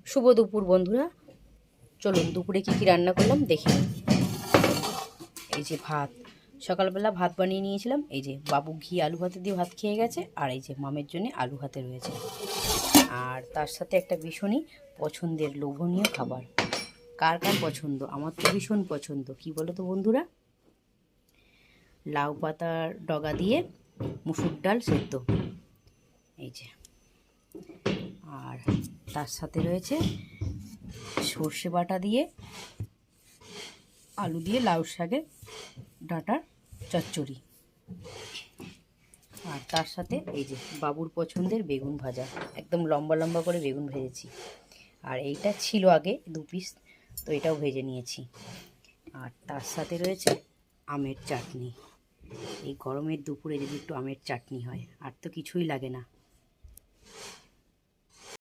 শুভ দুপুর বন্ধুরা, চলুন দুপুরে কি কি রান্না করলাম দেখে নিন। এই যে ভাত, সকালবেলা ভাত বানিয়ে নিয়েছিলাম। এই যে বাবু ঘি আলু ভাতে দিয়ে ভাত খেয়ে গেছে, আর এই যে মামের জন্য আলু ভাতে রয়েছে। আর তার সাথে একটা ভীষণই পছন্দের লোভনীয় খাবার। কার কার পছন্দ? আমার তো ভীষণ পছন্দ। কি বলো তো বন্ধুরা? লাউ পাতার ডগা দিয়ে মুসুর ডাল সেদ্ধ। এই যে, আর তার সাথে রয়েছে সর্ষে বাটা দিয়ে আলু দিয়ে লাউ শাকের ডাঁটার চচ্চড়ি। আর তার সাথে এই যে বাবুর পছন্দের বেগুন ভাজা, একদম লম্বা লম্বা করে বেগুন ভেজেছি। আর এইটা ছিল আগে 2 পিস, তো এটাও ভেজে নিয়েছি। আর তার সাথে রয়েছে আমের চাটনি। এই গরমের দুপুরে যদি একটু আমের চাটনি হয়, আর তো কিছুই লাগে না।